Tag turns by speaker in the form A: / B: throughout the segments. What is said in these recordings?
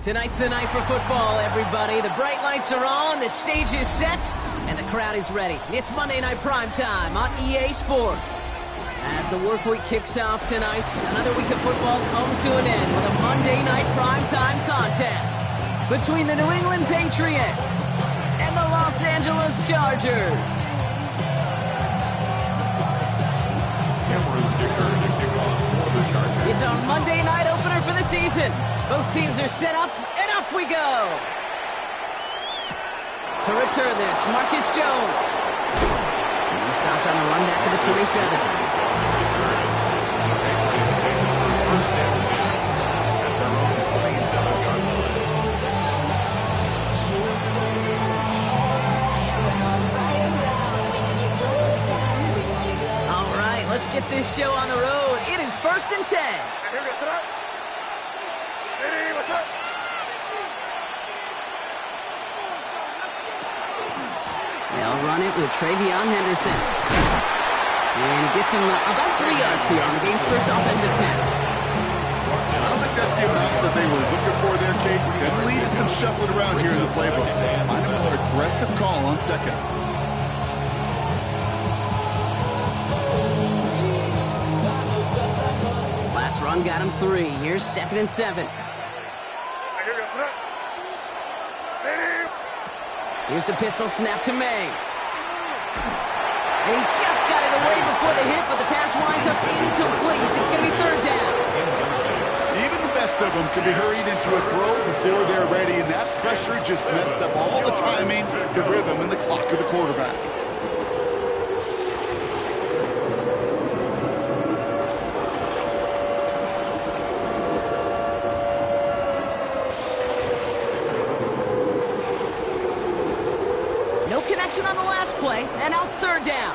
A: Tonight's the night for football, everybody. The bright lights are on, the stage is set, and the crowd is ready. It's Monday Night Primetime on EA Sports. As the work week kicks off tonight, another week of football comes to an end with a Monday Night Primetime contest between the New England Patriots and the Los Angeles Chargers. It's our Monday night opener for the season. Both teams are set up, and off we go. To return this, Marcus Jones. And he's stopped on the run back of the 27. All right, let's get this show on the road. It is 1st and 10. They'll run it with Travion Henderson. And he gets him about 3 yards here on the game's first offensive snap.
B: I don't think that's the amount that they were looking for there, Kate. That lead to some shuffling around here in the playbook. Find a more aggressive call on second.
A: Last run got him 3. Here's 2nd and 7. Here's the pistol snap to May. And he just got it away before the hit, but the pass winds up incomplete. It's going to be 3rd down.
B: Even the best of them can be hurried into a throw before they're ready, and that pressure just messed up all the timing, the rhythm, and the clock of the quarterback.
A: No connection on the last play, and now it's 3rd down.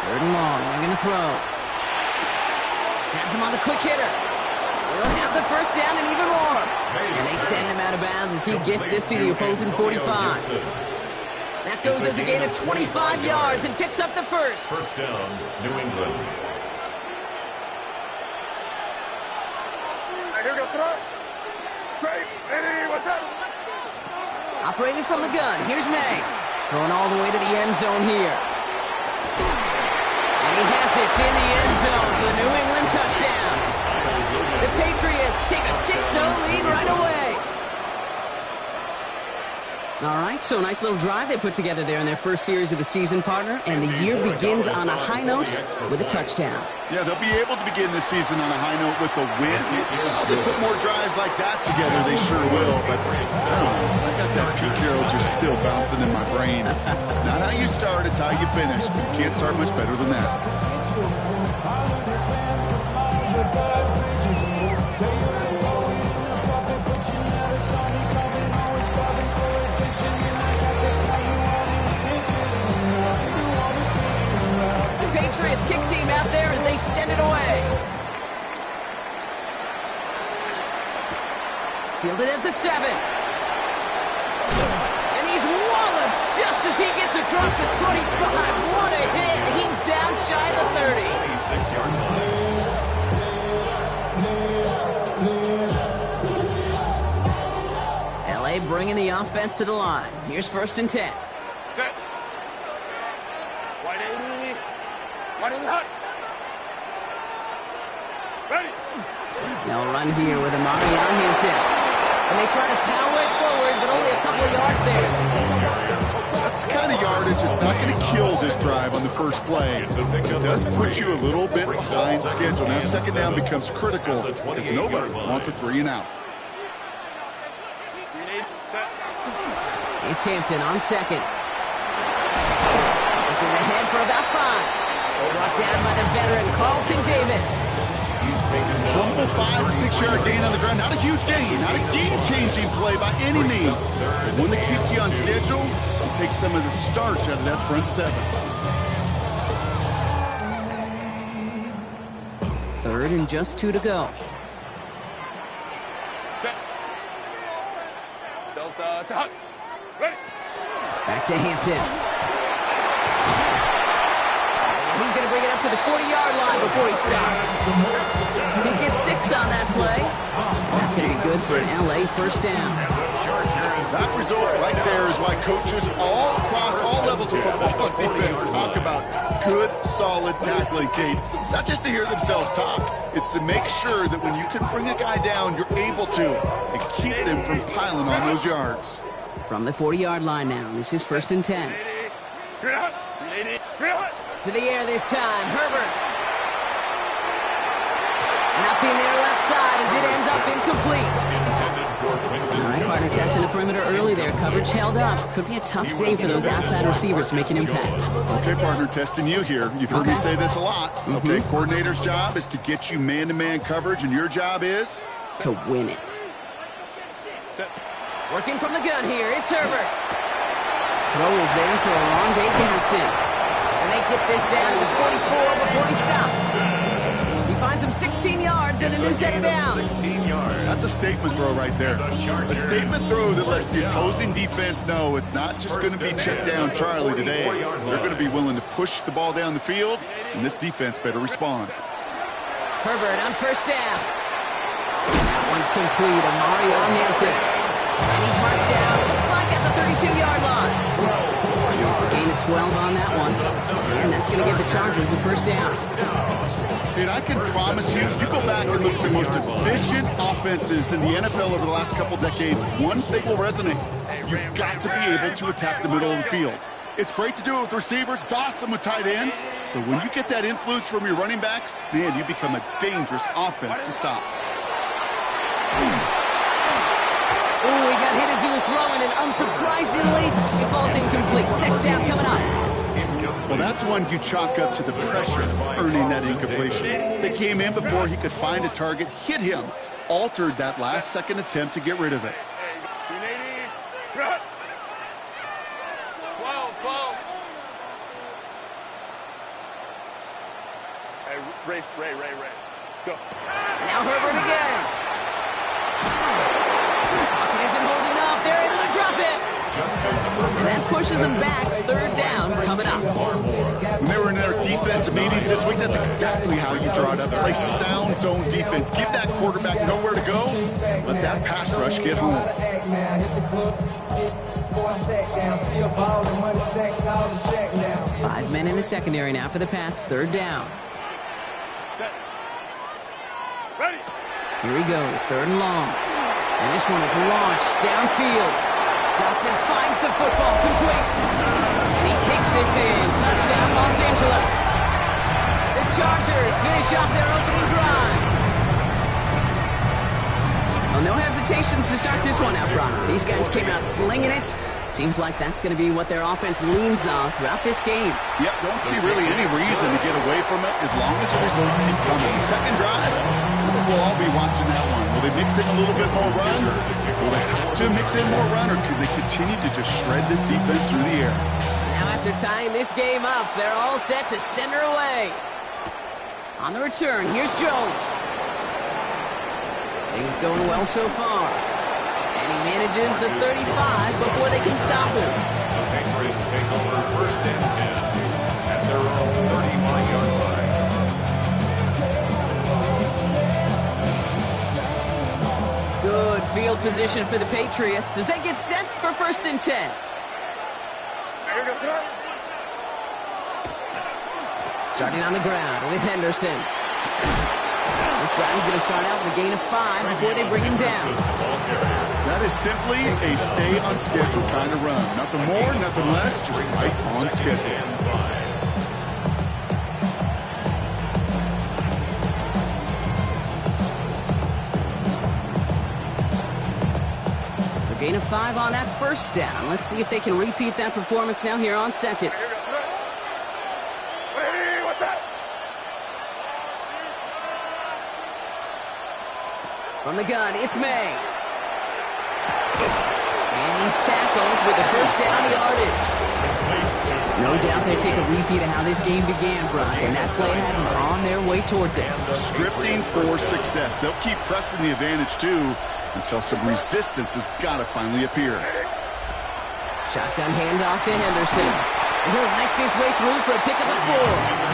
A: Third and long, they're going to throw. Has him on the quick hitter. We'll have the 1st down and even more. And they send him out of bounds as he gets this to the opposing 45. That goes as a gain of 25 yards and picks up the 1st.
C: 1st down, New England.
D: Here we go, throw. Great.
A: Operating from the gun, here's May. Going all the way to the end zone here. And he has it in the end zone for the New England touchdown. The Patriots take a 6-0 lead right away. All right, so a nice little drive they put together there in their first series of the season, partner, and the year begins on a high note with a touchdown.
B: Yeah, they'll be able to begin this season on a high note with a win. How they put more drives like that together, they sure will. But I got that Pete Carroll just still bouncing in my brain. It's not how you start, it's how you finish. But you can't start much better than that.
A: Patriots kick team out there as they send it away. Fielded at the 7. And he's walloped just as he gets across the 25. What a hit. He's down shy of the 30.
C: 6-yard line.
A: LA bringing the offense to the line. Here's 1st and 10.
D: Set. Wide 80. Wide 80 hot. Ready.
A: They'll run here with Amari on Hampton. And they try to power it forward, but only a couple of yards there.
B: That's the kind of yardage that's not going to kill this drive on the first play. It does put you a little bit behind schedule. Now 2nd down becomes critical because nobody wants a 3 and out.
A: It's Hampton on 2nd. This is ahead for about 5. Brought down by the veteran Carlton Davis.
B: Humble 5 to 6 yard gain on the ground. Not a huge gain, not a game-changing play by any means. But one that keeps you on schedule and takes some of the starch out of that front 7.
A: 3rd and just 2 to go.
D: Set. Delta, set. Hot. Ready.
A: Back to Hampton. He's going to bring it up to the 40-yard line before he stops. He gets 6 on that play. That's going to be good for an LA first down.
B: That result right there is why coaches all across all levels of football defense talk about good, solid tackling, Kate. It's not just to hear themselves talk. It's to make sure that when you can bring a guy down, you're able to, and keep them from piling on those yards.
A: From the 40-yard line now, this is 1st and 10. To the air this time, Herbert. Nothing there left side as it ends up incomplete. All right, partner testing the perimeter early there. Coverage held up. Could be a tough day for those outside receivers to make an impact.
B: Okay, partner, testing you here. You've heard me say this a lot. Okay, coordinator's job is to get you man-to-man coverage, and your job is?
A: To win it. Working from the gun here, it's Herbert. Throw is there for a long day Johnson. And they get this down to the 44 before he stops. He finds him 16 yards and a new set of downs.
B: That's a statement throw right there. A statement throw that lets the opposing defense know it's not just going to be check down Charlie today. They're going to be willing to push the ball down the field, and this defense better respond.
A: Herbert on 1st down. That one's complete. Mario Hampton. And he's marked down. Looks like at the 32-yard line. It's a gain of 12 on that one. And that's going to give the Chargers the 1st down.
B: And I can promise you, you go back and look at the most efficient offenses in the NFL over the last couple decades, one thing will resonate. You've got to be able to attack the middle of the field. It's great to do it with receivers. It's awesome with tight ends. But when you get that influence from your running backs, man, you become a dangerous offense to stop.
A: Oh, he got hit as he was throwing, and unsurprisingly, it falls incomplete. 2nd down coming up.
B: Well, that's one you chalk up to the pressure earning that incompletion. They came in before he could find a target, hit him, altered that last-second attempt to get rid of it.
D: Ray, go.
A: Now Herbert again. Pocket isn't holding up. They're able to drop it. And that pushes them back. 3rd down coming up.
B: When they were in their defensive meetings this week, that's exactly how you draw it up. Play sound zone defense. Give that quarterback nowhere to go. Let that pass rush get home.
A: 5 men in the secondary now for the Pats. 3rd down.
D: Ready.
A: Here he goes. 3rd and long. And this one is launched downfield. Johnson finds the football complete. And he takes this in. Touchdown, Los Angeles. The Chargers finish off their opening drive. Well, no hesitations to start this one out, Brock. These guys came out slinging it. Seems like that's going to be what their offense leans on throughout this game.
B: Yep, don't see really any reason to get away from it as long as the results keep coming. The second drive, I think we'll all be watching that one. Will they mix in a little bit more run? Will they have to mix in more run, or could they continue to just shred this defense through the air?
A: Now after tying this game up, they're all set to send her away. On the return, here's Jones. Things going well so far. And he manages the 35 before they can stop him.
C: The Patriots take over 1st and 10 at their own 31-yard line.
A: Good field position for the Patriots as they get set for 1st and 10.
D: Here goes it.
A: Starting on the ground with Henderson. This drive is going to start out with a gain of 5 before they bring him down.
B: That is simply a stay on schedule kind of run. Nothing more, nothing less, just right on schedule.
A: So gain of 5 on that 1st down. Let's see if they can repeat that performance now here on 2nd.
D: Hey, what's that?
A: From the gun, it's May. And he's tackled with the 1st down yardage. No doubt they take a repeat of how this game began, Brock, and that play has them on their way towards it.
B: Scripting for success. They'll keep pressing the advantage, too, until some resistance has got to finally appear.
A: Shotgun handoff to Henderson. And he'll knife his way through for a pick of a 4.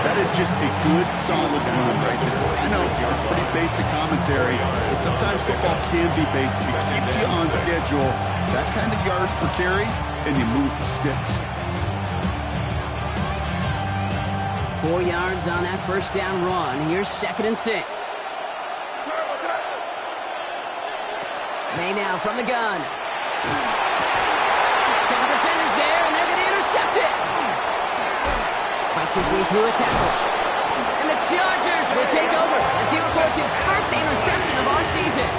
B: That is just a good, solid run right there. I know it's pretty basic commentary, but sometimes football can be basic. It keeps you on schedule, that kind of yards per carry, and you move the sticks.
A: 4 yards on that first down run. Here's 2nd and 6. May now from the gun. Couple defenders there, and they're going to intercept it. Fights his way through a tackle. And the Chargers will take over as he records his first interception of our season.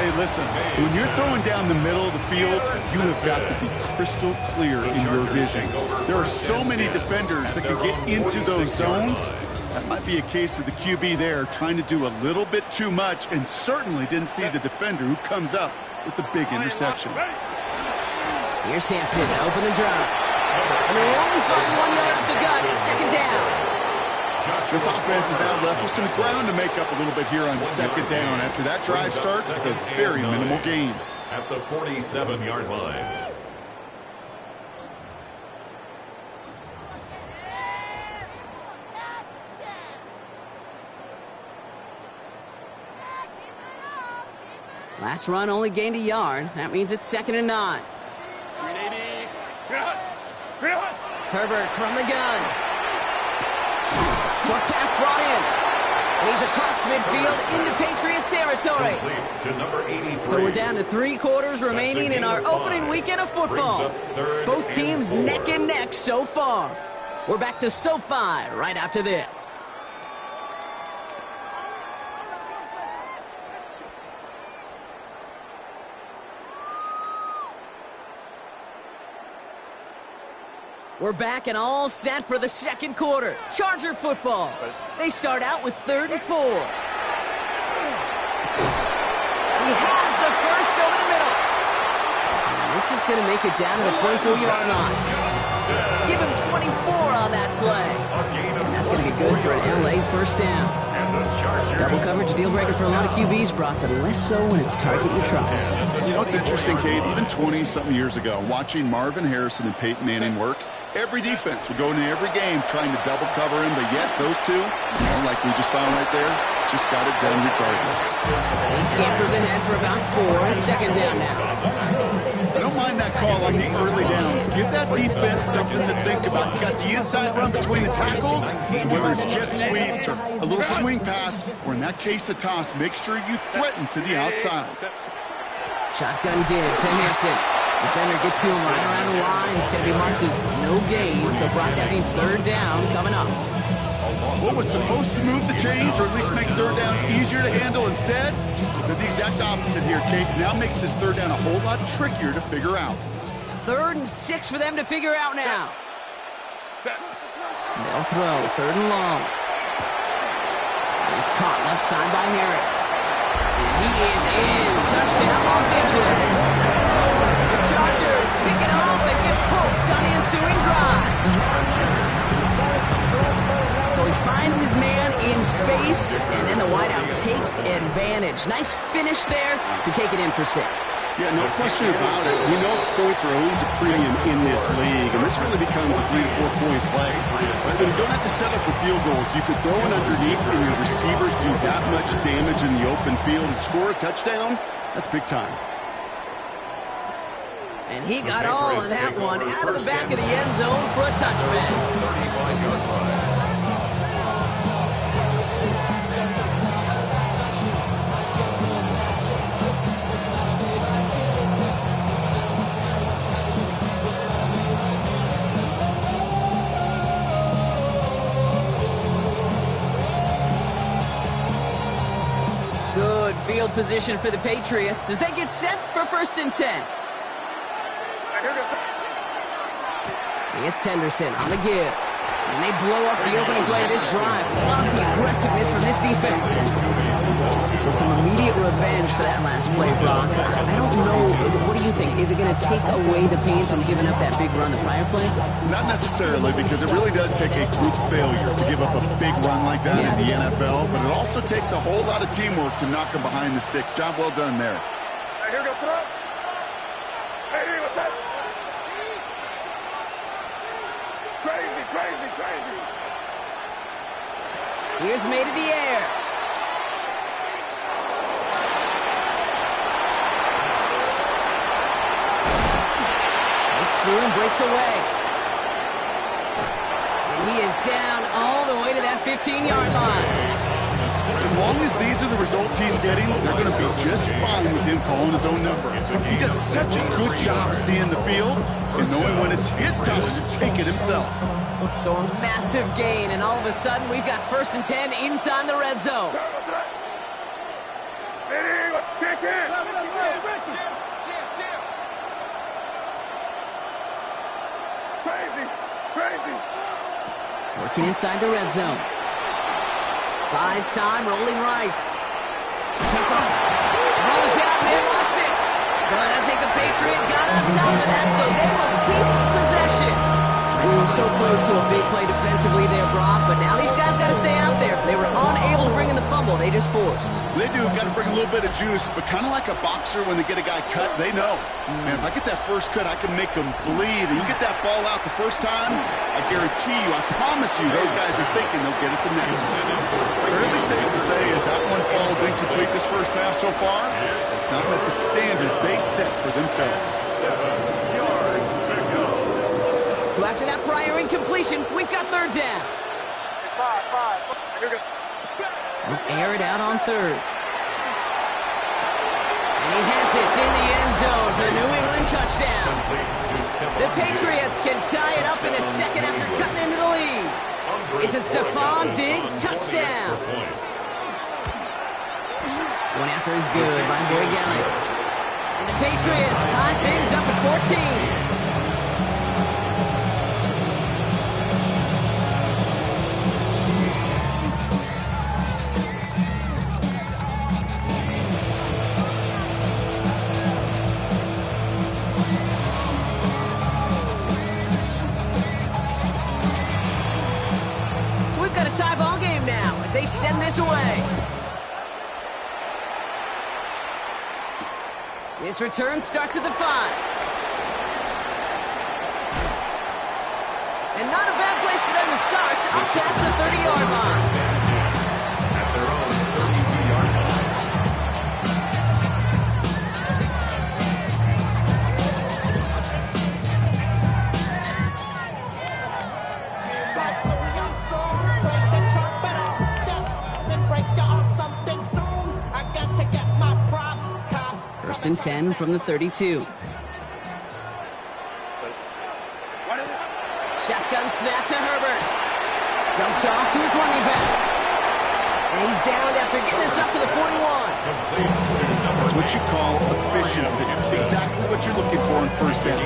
B: Hey, listen, when you're throwing down the middle of the field, you have got to be crystal clear in your vision. There are so many defenders that can get into those zones. That might be a case of the QB there trying to do a little bit too much and certainly didn't see the defender who comes up with the big interception.
A: Here's Hampton to open the drive. And they're only fighting 1 yard up the gut. 2nd down.
B: This offense is now left with some ground to make up a little bit here on 2nd down after that drive starts with a very minimal gain.
C: At the 47-yard line.
A: Last run only gained a yard. That means it's 2nd and 9. Herbert from the gun. Short pass brought in. And he's across midfield into Patriot territory. So we're down to 3 quarters remaining in our opening weekend of football. Both teams neck and neck so far. We're back to SoFi right after this. We're back and all set for the 2nd quarter. Charger football. They start out with 3rd and 4. He has the first over the middle. And this is going to make it down to the 24-yard line. Give him 24 on that play. And that's going to be good for an LA first down. Double coverage deal breaker for a lot of QBs, Brock, but less so when it's target you trust.
B: You know, it's interesting, Kate, even 20-something years ago, watching Marvin Harrison and Peyton Manning work, every defense would go into every game trying to double cover him, but yet those two, like we just saw right there, just got it done regardless.
A: He scampers ahead for about 4. It's 2nd down now.
B: I don't mind that call on the early downs. Give that defense something to think about. You got the inside run between the tackles, whether it's jet sweeps or a little swing pass, or in that case a toss, make sure you threaten to the outside.
A: Shotgun give to Hampton. Defender gets to him right around the line. It's going to be marked as no gain. So, Brock, that means 3rd down coming up.
B: What was supposed to move the chains, or at least make 3rd down easier to handle instead, did the exact opposite here, Kate. Now makes this 3rd down a whole lot trickier to figure out.
A: 3rd and 6 for them to figure out now. They'll throw 3rd and long. It's caught left side by Harris. And he is in. Touchdown, Los Angeles. The Chargers pick it up and get points on the ensuing drive. So he finds his man in space, and then the wideout takes advantage. Nice finish there to take it in for 6.
B: Yeah, no question about it. We know points are always a premium in this league, and this really becomes a 3 to 4 point play. But when you don't have to settle for field goals, you could throw it underneath, and your receivers do that much damage in the open field and score a touchdown. That's big time.
A: And he got all of that one out of the back of the end zone for a touchback.
C: 35-yard line.
A: Good field position for the Patriots as they get set for 1st and 10. It's Henderson on the give. And they blow up the opening play of this drive. Love the aggressiveness from this defense. So some immediate revenge for that last play, Brock. I don't know. What do you think? Is it going to take away the pain from giving up that big run the prior play?
B: Not necessarily, because it really does take a group failure to give up a big run like that in the NFL. But it also takes a whole lot of teamwork to knock them behind the sticks. Job well done there.
D: Here we go, throw. Hey, what's that?
A: Here's made in the air. Breaks through and breaks away. And he is down all the way to that 15-yard line.
B: As long as these are the results he's getting, they're going to be just fine with him calling his own number. He does such a good job seeing the field and knowing when it's his time to take it himself.
A: So a massive gain, and all of a sudden we've got 1st and 10 inside the red zone.
D: Crazy.
A: Working inside the red zone. Buys time, rolling right. Took off. Rolls out, man, lost it. But I think the Patriot got on top of that, so they will keep possession. Ooh, so close to a big play defensively there, Brock, but now these guys got to stay out there. They were unable to bring in the fumble. They just forced.
B: They do. Got to bring a little bit of juice, but kind of like a boxer when they get a guy cut, they know. Man, if I get that first cut, I can make them bleed. And you get that ball out the first time, I guarantee you, I promise you, those guys are thinking they'll get it the next. Fairly safe to say as that one falls incomplete this first half so far, it's not met the standard they set for themselves.
C: 7 yards to go.
A: So after that prior incompletion, we've got 3rd down. They'll air it out on 3rd. And he has it in the end zone for the New England touchdown. The Patriots can tie it up in the second after cutting into the lead. It's a Stephon Diggs touchdown. Going after is good by Borregales. And the Patriots tie things up at 14. They send this away. This return starts at the 5. And not a bad place for them to start, up past the 30-yard line.
C: At their own 32-yard line.
A: First and 10 from the 32. Shotgun snap to Herbert. Dumped off to his running back. And he's down after getting this up to the 41.
B: That's what you call efficiency. Exactly what you're looking for in first down.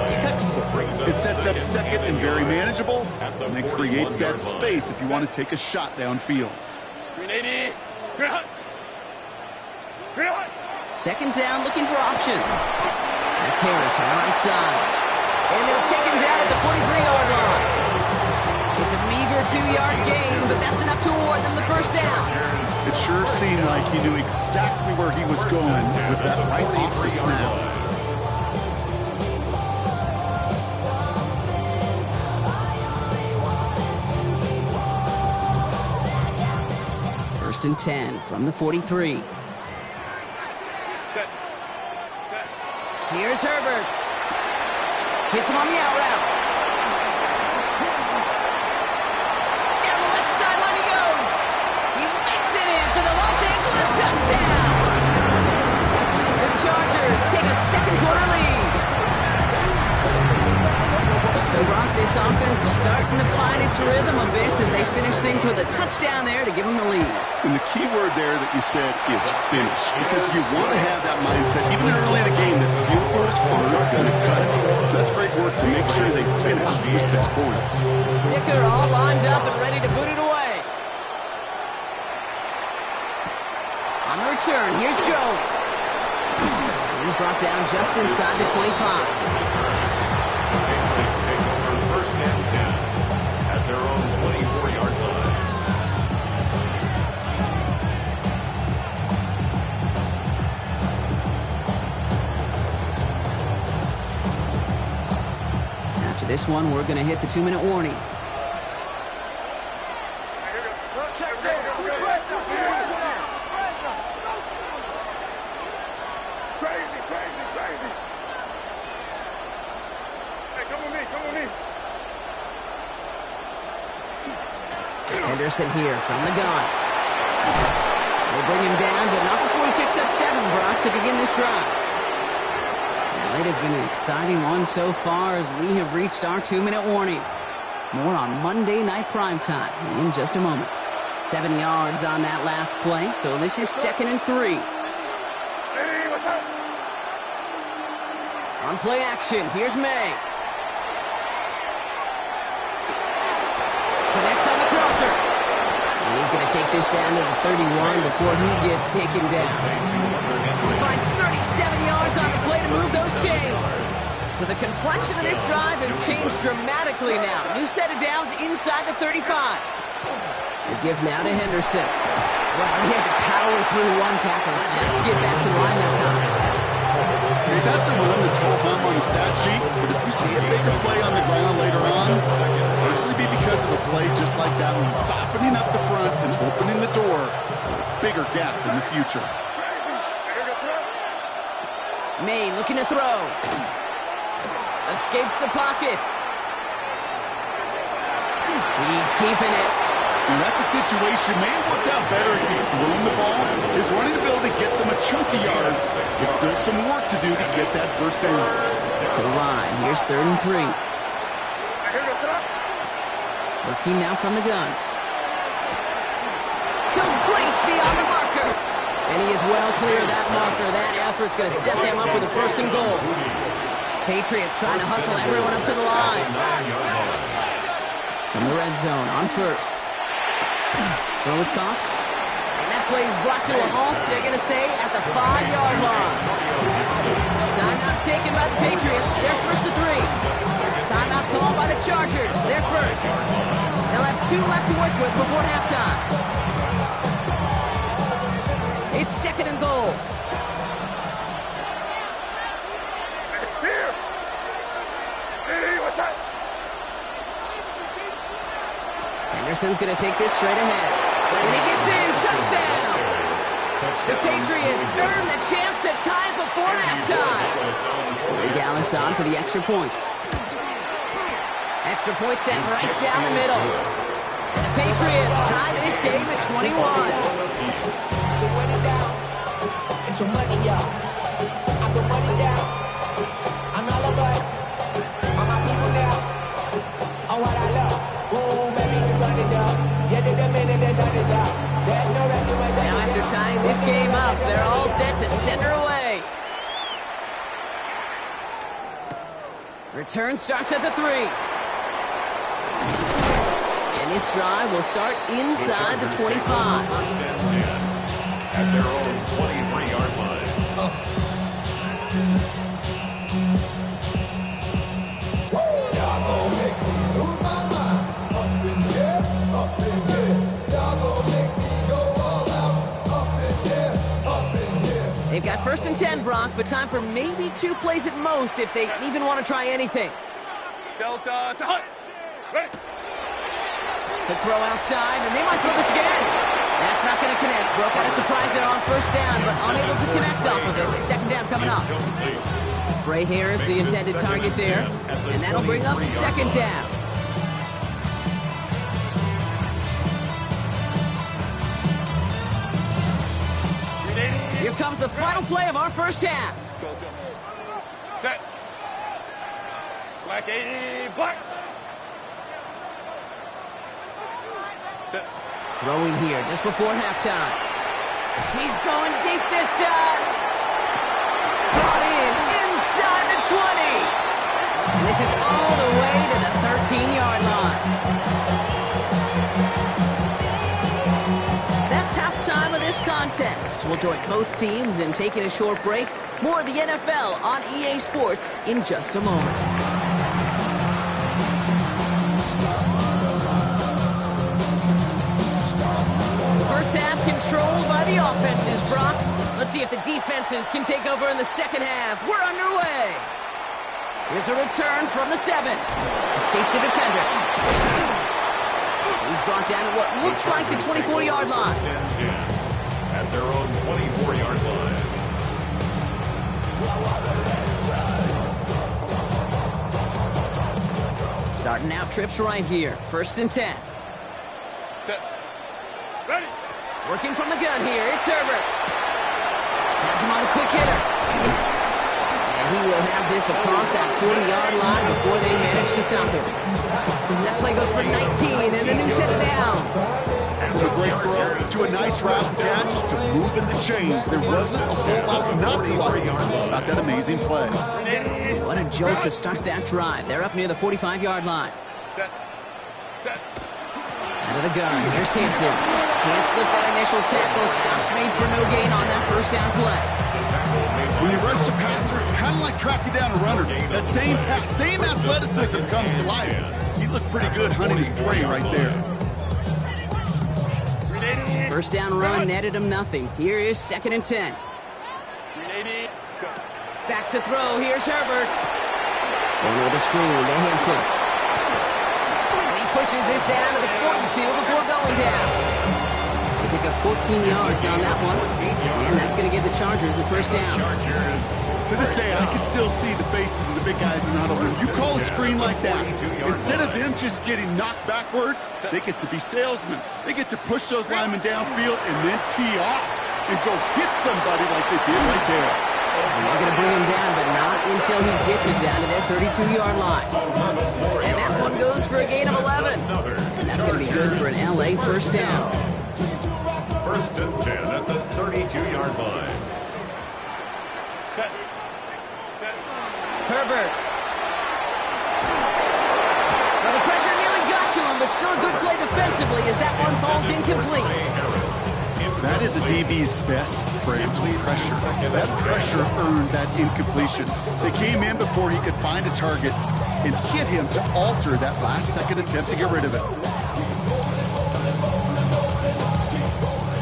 B: Textbook. It sets up second and very manageable, and then creates that space if you want to take a shot downfield.
D: 380.
A: Second down, looking for options. That's Harris on the right side. And they'll take him down at the 43-yard line. It's a meager 2-yard gain, but that's enough to award them the first down.
B: It sure seemed like he knew exactly where he was going with that right off the snap.
A: First and 10 from the 43. Here's Herbert. Hits him on the out route. Down the left sideline he goes. He makes it in for the Los Angeles touchdown. The Chargers take a second quarter lead. So, Brock, this offense starting to find its rhythm a bit as they finish things with a touchdown there to give them the lead.
B: And the key word there that you said is finish, because you want to have that mindset, even early in the game, that field goals aren't going to cut it. So that's great work to make sure they finish with 6 points.
A: Dicker all lined up and ready to boot it away. On the return, here's Jones. He's brought down just inside the 25.
C: Patriots take over first and 10 at their own 24-yard line.
A: After this one, we're going to hit the 2-minute warning.
D: Crazy, crazy, crazy. Hey, come with me, come with me.
A: Henderson here from the gun. They bring him down, but not before he picks up 7, Brock, to begin this drive. Well, it has been an exciting one so far as we have reached our 2-minute warning. More on Monday Night Primetime in just a moment. 7 yards on that last play, so this is 2nd and 3.
D: Hey, what's up?
A: On play action, here's May. Connects on the crosser. And he's going to take this down to the 31 before he gets taken down. He finds 37 yards on the play to move those chains. So the complexion of this drive has changed dramatically now. New set of downs inside the 35. The give now to Henderson. Well, he had to power through one tackle just to get back to the line that time.
B: Hey, that's a run that's all hung on the stat sheet, but if you see a bigger play on the ground later on, it'll usually be because of a play just like that one, softening up the front and opening the door for a bigger gap in the future.
A: May looking to throw. Escapes the pocket. He's keeping it.
B: And that's a situation may have worked out better if he'd thrown the ball. His running ability gets him a chunk of yards. It's still some work to do to get that first down.
A: To the line. Here's 3rd and 3. Working now from the gun. Complete beyond the marker. And he is well clear of that marker. That effort's going to set them up with a 1st and goal. Patriots trying to hustle everyone up to the line. In the red zone on 1st. Throw is caught. And that play is brought to a halt, they're going to say, at the 5-yard line. Timeout taken by the Patriots. They're 1st to 3. Timeout called by the Chargers. They're 1st. They'll have 2 left to work with before halftime. It's 2nd and goal.
D: Here. Hey, what's up?
A: Henderson's going to take this straight ahead. And he gets in. Touchdown. The Patriots earn the chance to tie it before halftime. Gallis on for the extra point. Extra point sent right down the middle. And the Patriots tie this game at 21.
E: To run it down. Get your money, y'all. I can run it down. I'm all of us. I'm my people now. I'm what I love. Ooh, baby, we run it down. Yeah, the minute that's how this out. There's no rest in my
A: Now after tying this game up, they're all set to send her away. Return starts at the 3. And this drive will start inside the 25.
C: 1st and 10 at their own 23-yard line.
A: They've got 1st and 10, Brock, but time for maybe 2 plays at most if they even want to try anything.
D: Delta, hunt. Ready.
A: The throw outside, and they might throw this again. That's not going to connect. Broke out a surprise there on 1st down, but unable to connect off of it. 2nd down coming up. Trey Harris, the intended target there, and that'll bring up 2nd down. Here comes the final play of our 1st half.
D: Go. Set. Black 80, black. Set.
A: Throwing here just before halftime. He's going deep this time. Brought in inside the 20. And this is all the way to the 13-yard line. That's halftime of this contest. We'll join both teams in taking a short break. More of the NFL on EA Sports in just a moment. First half controlled by the offenses, Brock. Let's see if the defenses can take over in the 2nd half. We're underway. Here's a return from the 7. Escapes the defender. He's brought down at what looks like the 24-yard line.
C: First and 10 at their own 24-yard line.
A: Starting out trips right here. First and 10.
D: Set. Ready.
A: Working from the gun here. It's Herbert. Has him on the quick hitter. And he will have this across that 40-yard line before they manage to stop him. That play goes for 19 and a new set of downs.
B: From a great throw to a nice route catch to moving the chains. There wasn't a whole lot not to like about that amazing play.
A: What a jolt to start that drive. They're up near the 45-yard line.
D: Set. Set.
A: Out of the gun. Here's Hampton. Can't slip that initial tackle. Stops made for no gain on that first down play.
B: When you rush the passer, it's kind of like tracking down a runner. That same athleticism comes to life. He looked pretty good hunting his prey right there.
A: First down run netted him nothing. Here is second and 10. Back to throw. Here's Herbert. Going with a screen to Hampton. And he pushes this down to the 42 before going down. They pick up 14 yards on that one. And that's going to give the Chargers the first down.
B: To this day, I can still see the faces of the big guys in the huddle. You call a screen like that, instead of them just getting knocked backwards, they get to be salesmen. They get to push those linemen downfield and then tee off and go hit somebody like they did right there.
A: And they're going to bring him down, but not until he gets it down to their 32-yard line. And that one goes for a gain of 11. And that's going to be good for an LA first down.
C: First and 10 at the 32-yard line.
D: Set. Set.
A: Herbert. Well, the pressure nearly got to him, but still a good play defensively as that one falls incomplete.
B: That is a DB's best friend, pressure. That pressure earned that incompletion. They came in before he could find a target and hit him to alter that last-second attempt to get rid of it.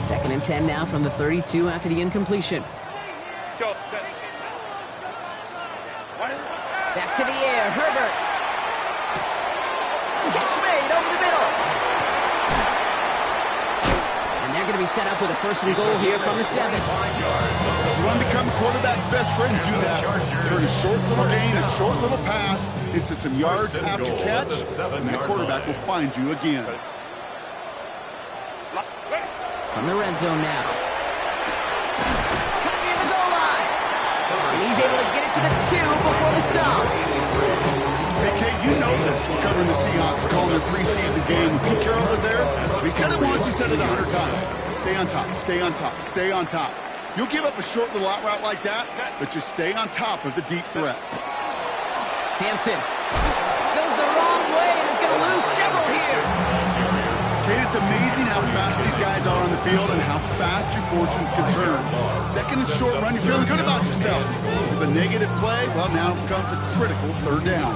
A: Second and 10 now from the 32 after the incompletion.
D: Go. Set.
A: Back to the air, Herbert. Catch made over the middle. And they're going to be set up with a first and goal here from the 7.
B: You want to become quarterback's best friend, do that. Turn a short little gain, a short little pass into some yards after catch, and the quarterback will find you again.
A: From the red zone now. Cut near the goal line. And he's able to get it to the 2 before the stop.
B: Hey, Kate, you know this from covering the Seahawks, calling their preseason game. When Pete Carroll was there, he said it once, he said it 100 times. Stay on top, stay on top, stay on top. You'll give up a short little out route like that, but just stay on top of the deep threat.
A: Hampton goes the wrong way and is going to lose several here.
B: Kate, it's amazing how fast these guys are on the field and how fast your fortunes can turn. Second and short run, you're feeling good about yourself. With a negative play, well, now comes a critical third down.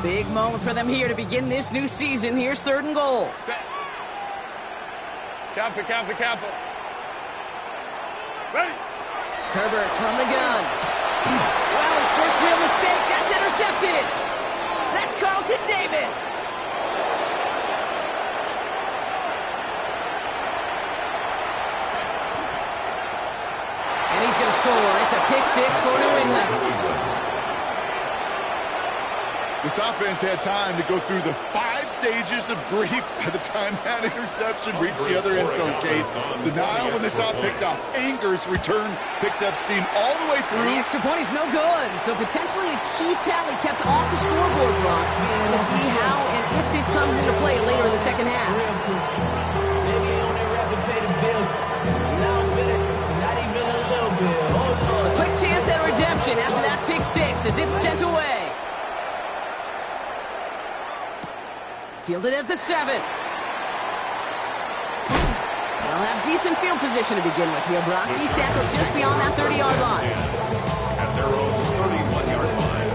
A: Big moment for them here to begin this new season. Here's third and goal.
D: Set. Camper, camper, camper. Ready.
A: Herbert from the gun. Well, his first real mistake. That's intercepted. That's Carlton Davis. And he's going to score. It's a pick 6 for New England.
B: This offense had time to go through the 5 stages of grief by the time that interception reached the other end zone, Case. Denial when they saw it picked off. Anger's return picked up steam all the way through.
A: And the extra point is no good. So potentially a key tally kept off the scoreboard, Brock. And to see how and if this comes into play later in the second half. A quick chance at redemption after that pick 6 as it's sent away. Fielded at the 7. They'll have decent field position to begin with here, Brock. He's tackled just beyond that 30-yard line.
C: At their own 31-yard line.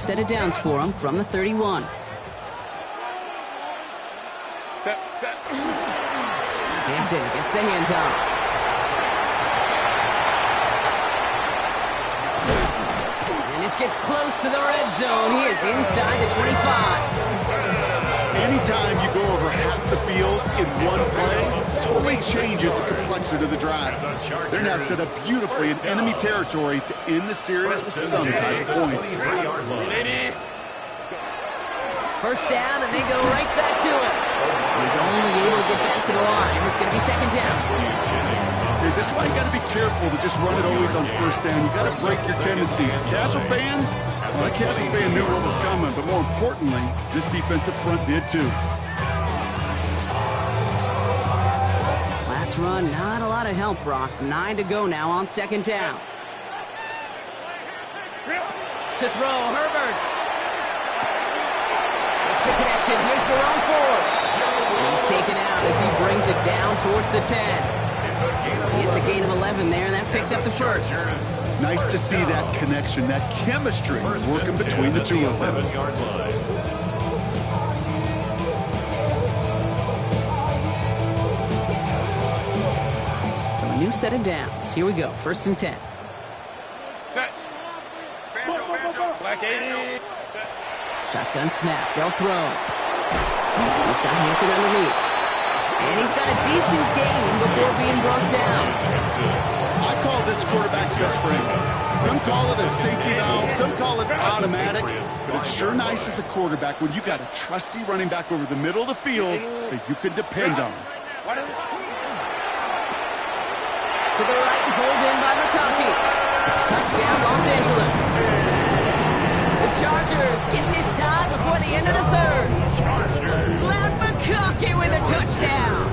A: set of downs for him from the 31.
D: Set.
A: Hampton gets the handoff. And this gets close to the red zone. He is inside the 25.
B: Anytime you go over half the field in one play, totally changes the complexion of the drive. They're now set up beautifully in enemy territory to end the series with some type of points.
A: First down, and they go right back to it. He's only able to get back to the line. It's going to be second down.
B: Okay, that's why you got to be careful to just run it always on first down. You got to break your tendencies. Casual fan, well, that casual fan knew what was coming, but more importantly, this defensive front did too.
A: Last run, not a lot of help, Brock. 9 to go now on second down. To throw, Herbert. Makes the connection. Here's Jerome Ford. He's taken out as he brings it down towards the 10. It's a gain of 11 there, and that picks up the first.
B: Nice to see that connection, that chemistry working between the two of them.
A: So a new set of downs. Here we go, first and 10.
D: Set. Black 80. Set.
A: Shotgun snap, they'll throw. He's got Hampton underneath. And he's got a decent gain before being brought down.
B: I call this quarterback's best friend. Some call it a safety valve, some call it automatic, but it's sure nice as a quarterback when you got a trusty running back over the middle of the field that you can depend on.
A: To the right and pulled in by McConkey. Touchdown, Los Angeles. The Chargers getting his time before the end of the third. Glad McConkey with a touchdown.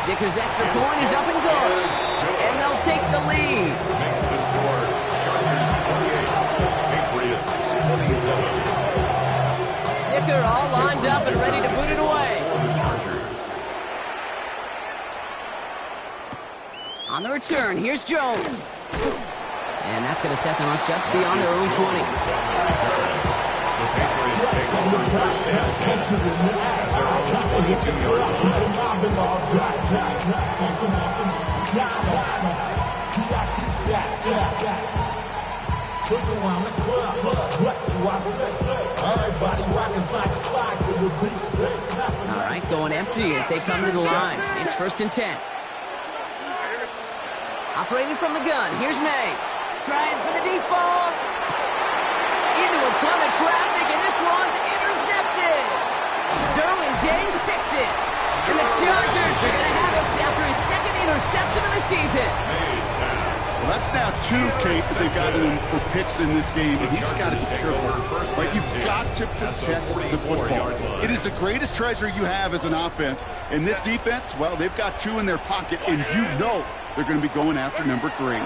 A: Dicker's extra point is up and good. And they'll take the lead.
C: Makes the score. Chargers 28, Patriots 27.
A: Dicker all lined up and ready to boot it away. On the return, here's Jones. And that's going to set them up just beyond their own 20.
C: The Patriots take over first and 10 at their own 22-yard
A: All right, going empty as they come to the line. It's first and 10. Operating from the gun, here's May. Trying for the deep ball. Into a ton of traffic, and this one's intercepted. Derwin James picks it. And the Chargers are going to have it after his second interception of the season.
B: Well, that's now 2, Kate, that they've got him for picks in this game, and he's got to be careful. Right? You've got to protect the football. It is the greatest treasure you have as an offense. And this defense, well, they've got 2 in their pocket, and you know they're going to be going after number 3.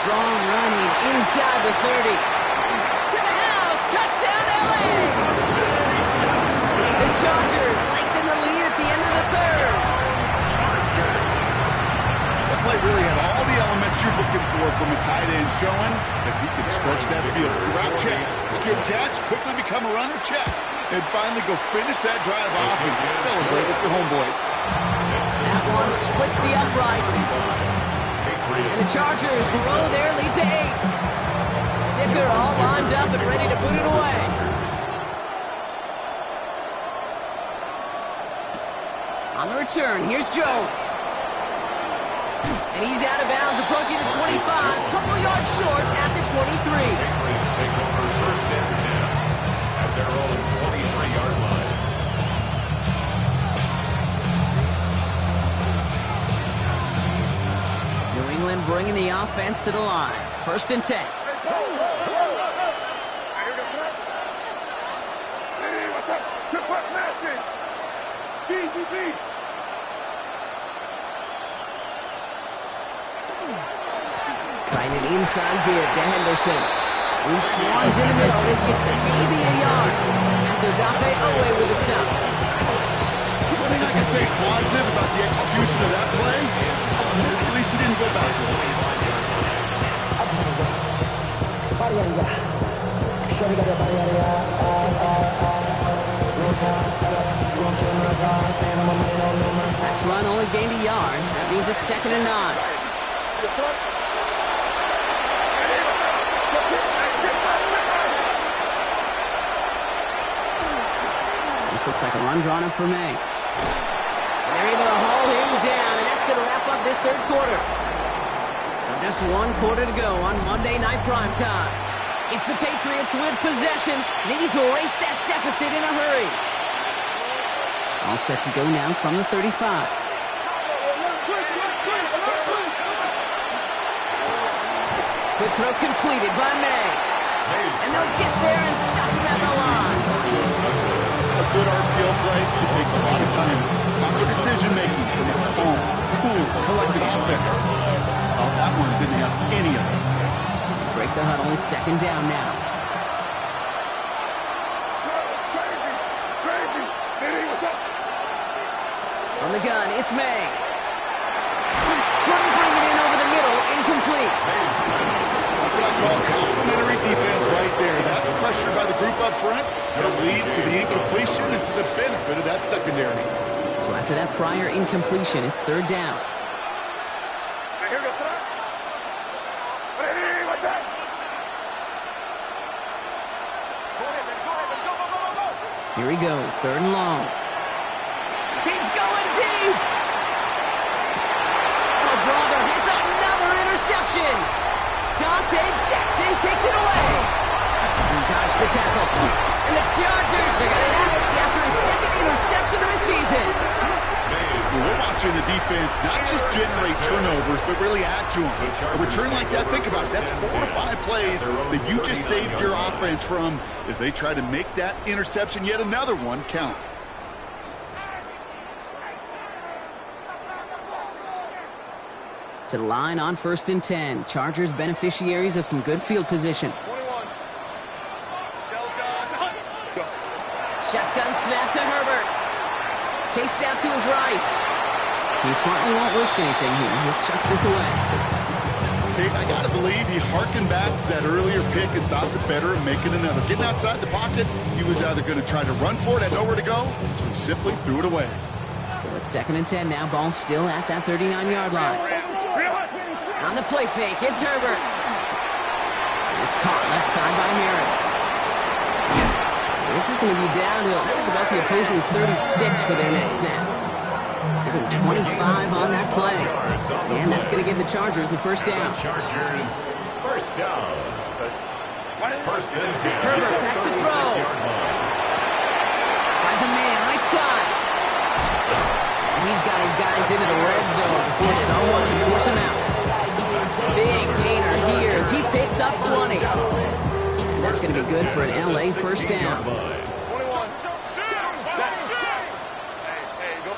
A: Strong running inside the 30. To the house, touchdown LA! The Chargers lengthen the lead at the end of the third.
B: That play really had all the elements you're looking for from a tight end, showing that he can stretch that field. Route check, skip catch, quickly become a runner, check. And finally go finish that drive off and celebrate with your homeboys.
A: That one splits the uprights. And the Chargers grow their lead to 8. Dicker all lined up and ready to boot it away. On the return, here's Jones. And he's out of bounds, approaching the 25, a couple yards short at the 23.
C: Patriots take over first and 10 at their own 23-yard line.
A: New England bringing the offense to the line. First and 10. Trying an inside give to Henderson. Who swans in the middle. This gets maybe a yard. That's Odafe Owe with a stop.
B: One thing I can say positive about the execution of that play is at least he didn't go backwards.
E: body on ya. Shorty got that body on ya. No time, set up. You gon' kill my car. Stand on my money, don't know my side.
A: Last run only gained a yard. That means it's 2nd and 9. This looks like a run drawn up for May. They're able to haul him down, and that's going to wrap up this 3rd quarter. So just 1 quarter to go on Monday Night Primetime. It's the Patriots with possession, needing to erase that deficit in a hurry. All set to go now from the 35. Quick throw completed by May. And they'll get there and stop him at the line.
B: A good RPO play, it takes a lot of time. Proper decision-making from a calm, cool, collected offense. Oh, that one didn't have any of it.
A: Break the huddle. It's 2nd down now. From the gun, it's May. Couldn't bring it in over the middle. Incomplete.
B: That's what I call complimentary defense right there. That pressure by the group up front that leads to the incompletion and to the benefit of that secondary.
A: So after that prior incompletion, it's 3rd down. Here he goes, 3rd and long. He's going deep! Oh, brother, it's another interception! Dante Jackson takes it away! He dodged the tackle. And the Chargers are going to have it after his 2nd interception of the season.
B: So we're watching the defense not just generate turnovers, but really add to them. A return like that, think about it, that's 4 to 5 plays that you just saved your offense from as they try to make that interception, yet another one, count.
A: To the line on 1st and 10. Chargers beneficiaries of some good field position.
D: 21.
A: Shotgun snap to Herbert. Chased out to his right. He smartly won't risk anything here. He just chucks this away.
B: Hey, I got to believe he harkened back to that earlier pick and thought the better of making another. Getting outside the pocket, he was either going to try to run for it, had nowhere to go, so he simply threw it away.
A: So it's 2nd and 10 now. Ball still at that 39-yard line. On the play fake, it's Herbert. It's caught left side by Harris. This is going to be down to looks like about the opposing 36 for their next snap. Give him 25 on that play. And that's going to give the Chargers the 1st down.
C: Chargers, 1st down. 1st and 10.
A: Herbert back to throw. Finds a man right side. And he's got his guys into the red zone before someone can force him out. Big gainer here as he picks up 20. And that's going to be good for an LA 1st down.
D: 21. Hey, go.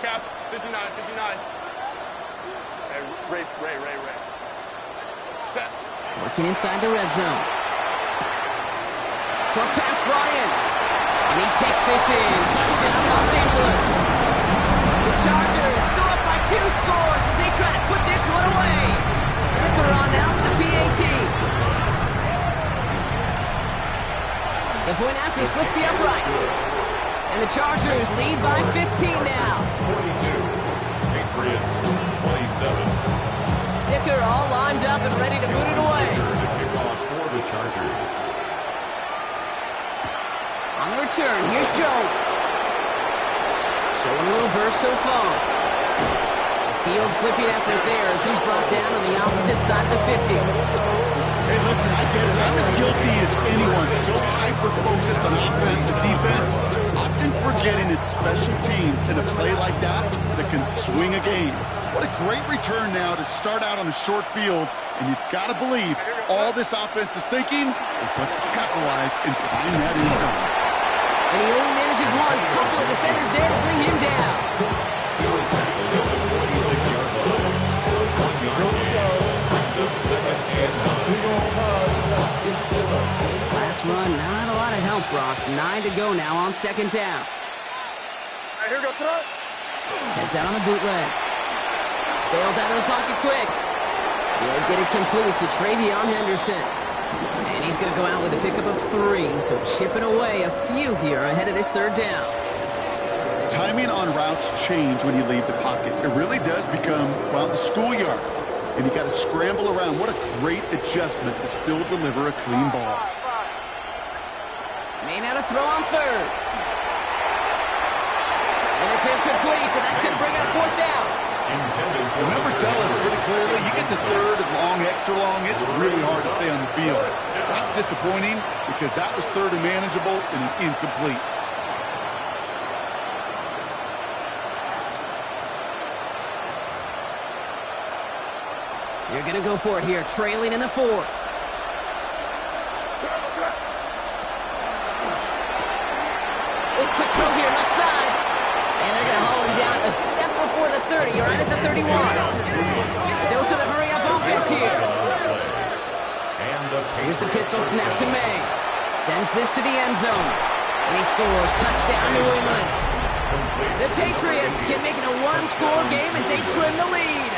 D: Cap. 59. Hey, Ray. Set.
A: Working inside the red zone. Short pass brought in. And he takes this in. Touchdown, Los Angeles. The Chargers go up by 2 scores as they try to put this one away. Ticker on now for the PAT. The point after splits the uprights. And the Chargers lead by 15 now.
C: 42. Patriots, 27.
A: Ticker all lined up and ready to boot it away.
C: The kickoff for the Chargers.
A: On the return, here's Jones. Showing a little burst so far. Field flipping effort there as he's brought down on the opposite side of the 50.
B: Hey, listen, I get it. I'm as guilty as anyone. So hyper-focused on offense and defense, often forgetting it's special teams in a play like that can swing a game. What a great return now to start out on a short field, and you've got to believe all this offense is thinking is let's capitalize and find that end zone.
A: And he only manages one. Couple of defenders there to bring him down.
C: He was tackled at the 26-yard line. 1 yard gain. Brings up 2nd and 9.
A: Last run, not a lot of help, Brock. 9 to go now on 2nd down.
D: All right, here goes throw.
A: Heads out on the bootleg. Bails out of the pocket quick. He'll get it complete to Travion Henderson. And he's going to go out with a pickup of 3, so chipping away a few here ahead of this third down.
B: Timing on routes change when you leave the pocket. It really does become, well, the schoolyard. And you got to scramble around. What a great adjustment to still deliver a clean ball.
A: May now to throw on third. And it's incomplete, and that's going to bring up fourth down.
B: The numbers tell us pretty clearly, you get to third and long, extra long, it's really hard to stay on the field. That's disappointing because that was third and manageable and an incomplete.
A: You're going to go for it here, trailing in the fourth. Oh, quick throw here, left side. And they're going to haul him down a step before the 30. You're right at the 31. A dose of the hurry-up offense here. Here's the pistol snap to May. Sends this to the end zone. And he scores. Touchdown, New England. The Patriots can make it a one-score game as they trim the lead.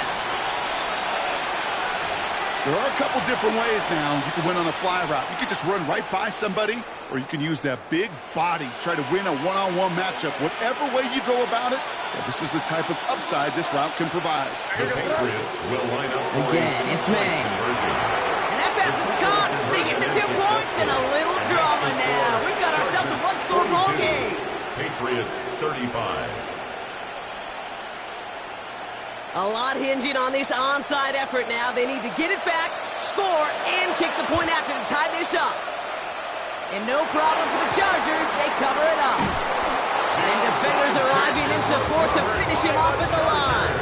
B: There are a couple different ways now. You can win on a fly route. You can just run right by somebody, or you can use that big body, try to win a one-on-one matchup. Whatever way you go about it, well, this is the type of upside this route can provide.
C: The Patriots will line up
A: again. It's May. And that pass is caught. They get the 2 points and a little drama now. We've got ourselves a one-score ball game.
C: Patriots 35.
A: A lot hinging on this onside effort now. They need to get it back, score, and kick the point after to tie this up. And no problem for the Chargers. They cover it up. And defenders arriving in support to finish him off at the line.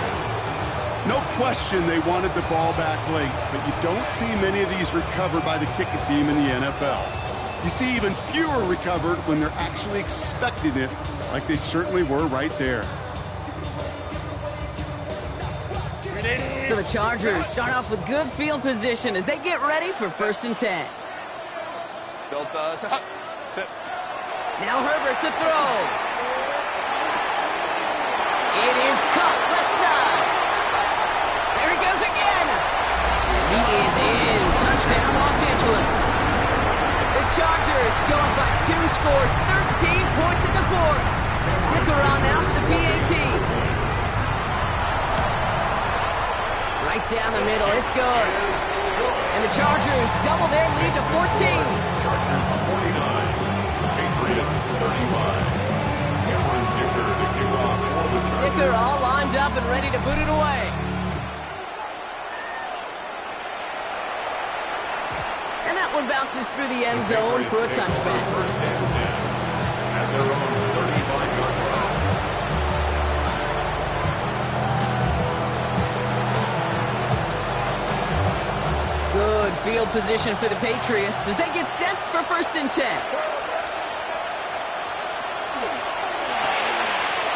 B: No question they wanted the ball back late, but you don't see many of these recovered by the kicking team in the NFL. You see even fewer recovered when they're actually expecting it, like they certainly were right there.
A: So the Chargers start off with good field position as they get ready for 1st and 10. Now Herbert to throw. It is caught left side. There he goes again. He is in. Touchdown, Los Angeles. The Chargers go up by 2 scores, 13 points in the fourth. Dick around now for the PAT. Right down the middle, it's good. And the Chargers double their lead to 14.
C: Chargers 49, Patriots 35. Cameron Dicker to kick off for the Chargers.
A: Dicker all lined up and ready to boot it away. And that one bounces through the end zone for a touchback.
C: First and 10 at their own 35-yard line.
A: Good field position for the Patriots as they get set for 1st and 10.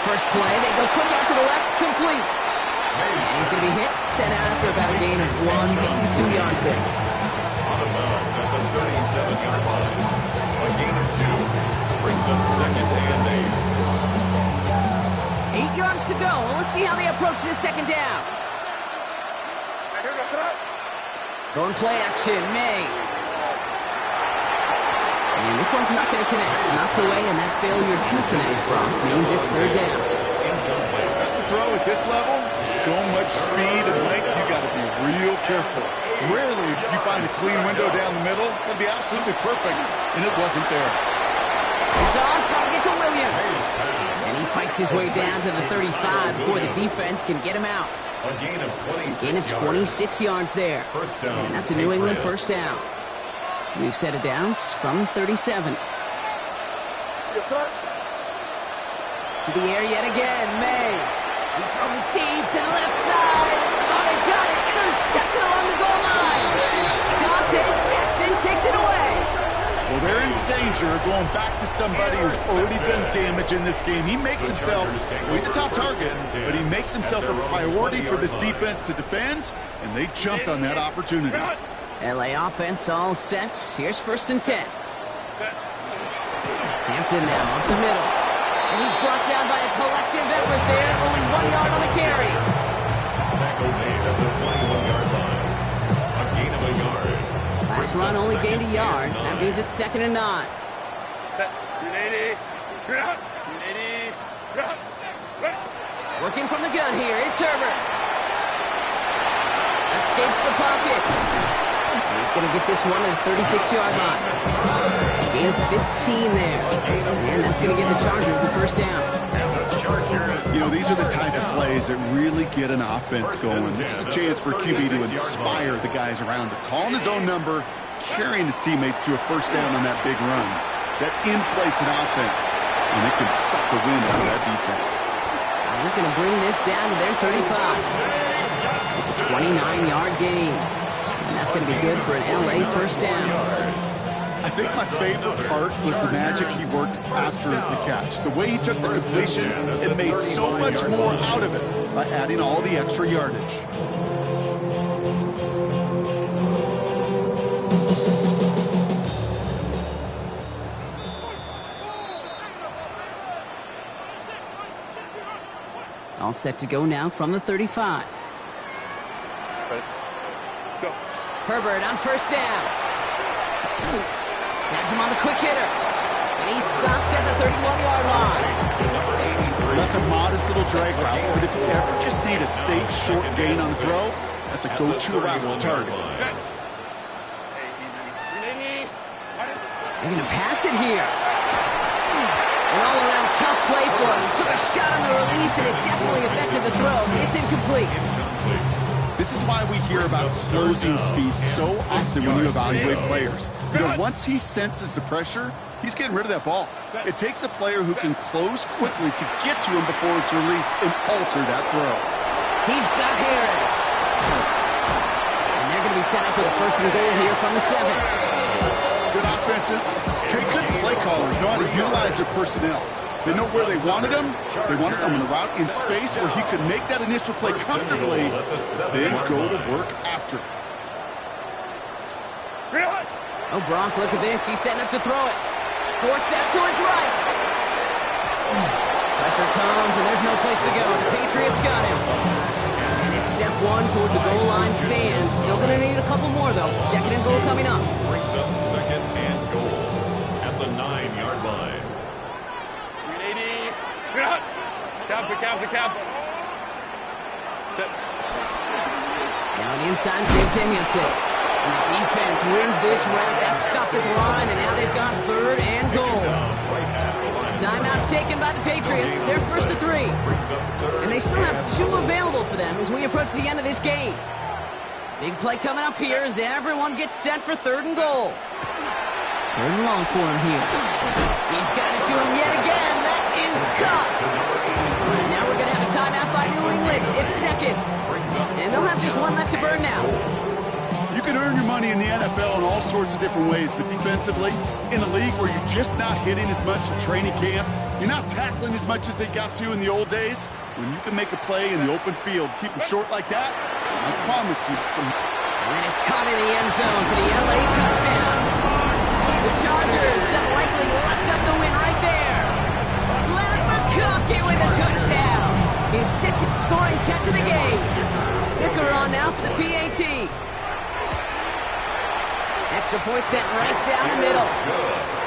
A: First play, they go quick out to the left, complete. And he's going to be hit, sent out after about a gain of 1, 2 yards there.
C: Out of bounds at the 37-yard line. A gain of 2 brings up 2nd and
A: 8 yards to go. Let's see how they approach this 2nd down. Going play action, May. And this one's not going to connect. Knocked away, and that failure to connect, Brock, means it's 3rd down.
B: That's a throw at this level. So much speed and length, you got to be real careful. Rarely do you find a clean window down the middle. That'd be absolutely perfect, and it wasn't there.
A: It's on target to Williams. And he fights his way down to the 35 before the defense can get him out.
C: A gain of 26
A: Gain of 26 yards there.
C: First down,
A: and that's a New England
C: Patriots.
A: 1st down. We've set it down from 37. To the air yet again, May. He's throwing deep to the left side. Oh, they got it. Intercepted along the goal line. Dante Jackson takes it away.
B: Well, they're in danger going back to somebody who's already done damage in this game. He makes himself, well, he's a top target, but he makes himself a priority for this defense to defend, and they jumped on that opportunity.
A: LA offense all set. Here's 1st and 10. Hampton now up the middle. And he's brought down by a collective effort there. Only 1 yard on the carry.
C: Tackle made at the 21-yard line. A gain of a yard.
A: Last This run only gained a yard. That means it's 2nd and 9.
D: Set. 380. 380.
A: Working from the gun here. It's Herbert. Escapes the pocket. And he's going to get this one at the 36-yard line. Gain of 15 there. And that's going to give the Chargers the first down.
B: You know, these are the type of plays that really get an offense going. This is a chance for QB to inspire the guys around him. Calling his own number, carrying his teammates to a first down on that big run. That inflates an offense, and it can suck the wind out of that defense.
A: He's going to bring this down to their 35. It's a 29-yard gain. And that's going to be good for an LA first down.
B: I think my favorite part was the magic he worked after the catch. The way he took the completion, it made so much more out of it by adding all the extra yardage.
A: All set to go now from the 35.
D: Go.
A: Herbert on first down. Has him on the quick hitter. And he's stopped at the 31-yard line.
B: That's a modest little drag route, but if you ever just need a safe, short gain on the throw, that's a go-to route to target.
D: Set. Hey, easy. 380.
A: They're going to pass it here. An all-around tough play for him. He took a shot on the release, and it definitely affected the throw. It's incomplete.
B: This is why we hear about closing speed so often when you evaluate players. You know, once he senses the pressure, he's getting rid of that ball. It takes a player who can close quickly to get to him before it's released and alter that throw.
A: He's got Harris. And they're going to be set up for the 1st and goal here from the 7.
B: Good offenses. Good play callers know how to utilize their personnel. They know where they wanted him. They wanted him in a route in space where he could make that initial play comfortably, then go to work after.
A: Oh, Gronk, look at this. He's setting up to throw it. Forced that to his right. Pressure comes, and there's no place to go. The Patriots got him. And it's step 1 towards the goal line stand. Still going to need a couple more, though. 2nd and goal coming up.
C: Brings up 2nd and goal at the 9-yard line.
D: 380. Cap. Set.
A: Now an inside fake to Hinton. And the defense wins this round. That's stopped at the line, and now they've got 3rd and goal. Timeout taken by the Patriots. They're 1st to 3. And they still have 2 available for them as we approach the end of this game. Big play coming up here as everyone gets set for 3rd and goal. 3rd and long for him here. He's got it to him yet again. That is cut. Now we're going to have a timeout by New England. It's 2nd. And they'll have just 1 left to burn now.
B: You can earn your money in the NFL in all sorts of different ways, but defensively, in a league where you're just not hitting as much at training camp, you're not tackling as much as they got to in the old days, when you can make a play in the open field, keep them short like that, I promise you some...
A: And then it's caught in the end zone for the LA touchdown. The Chargers have likely locked up the win right there. Glad McConkey with a touchdown. His 2nd scoring catch of the game. Dicker on now for the PAT. Extra point set right down the middle.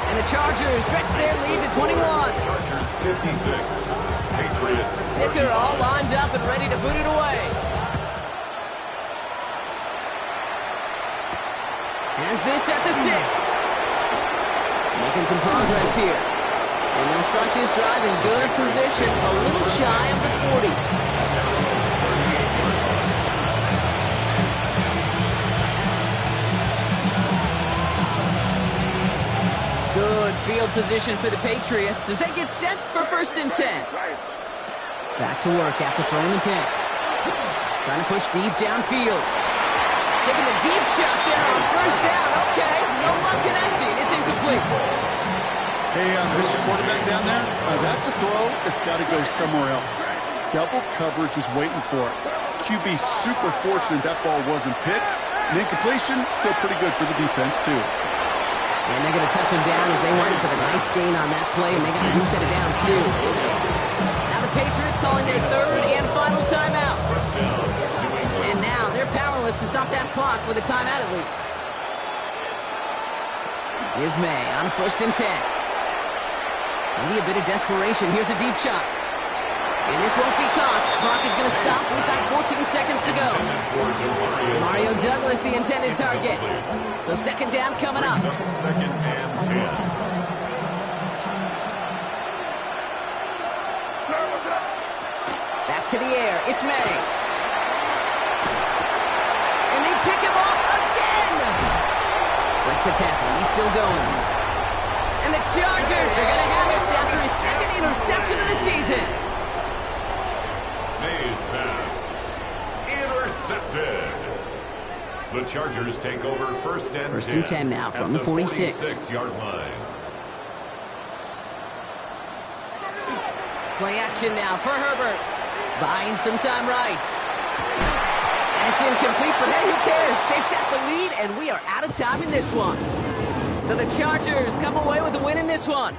A: And the Chargers stretch their lead to 21.
C: Chargers 56. Patriots.
A: Dicker all lined up and ready to boot it away. Has this at the 6. Making some progress here. And they'll start this drive in good position, a little shy of the 40. Good field position for the Patriots as they get set for 1st and 10. Back to work after throwing the pick. Trying to push deep downfield. Taking the deep shot there on 1st down. Okay, no luck connecting. It's incomplete.
B: Hey, Mr. Quarterback down there, that's a throw that's got to go somewhere else. Double coverage was waiting for it. QB super fortunate that ball wasn't picked. And incompletion, still pretty good for the defense, too.
A: And they're going to touch him down as they wind up with a nice gain on that play, and they got a new set of downs, too. Now the Patriots calling their 3rd and final timeout. And now they're powerless to stop that clock with a timeout at least. Here's May on 1st and 10. Maybe a bit of desperation. Here's a deep shot. And this won't be caught. Clock is going to stop. We've got 14 seconds to go. Mario Douglas, the intended target. So second down coming up.
C: Second and 10.
A: Back to the air. It's May. And they pick him off again. Breaks a tackle. He's still going. And the Chargers are going to have it after his second interception of the season.
C: May's pass intercepted. The Chargers take over first and
A: 10 now from the 46.
C: 46-yard line.
A: Play action now for Herbert. Buying some time right. And it's incomplete, but hey, who cares? Safe got the lead, and we are out of time in this one. So the Chargers come away with a win in this one.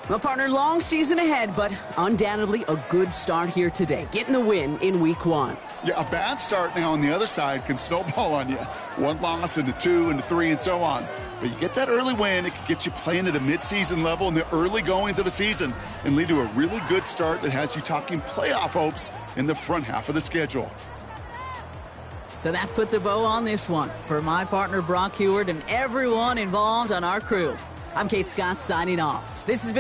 A: Well, partner, long season ahead, but undoubtedly a good start here today, getting the win in Week 1.
B: Yeah, a bad start now on the other side can snowball on you. One loss into 2 into 3 and so on. But you get that early win, it can get you playing at a midseason level in the early goings of a season and lead to a really good start that has you talking playoff hopes in the front half of the schedule.
A: So that puts a bow on this one. For my partner Brock Heward and everyone involved on our crew, I'm Kate Scott signing off. This has been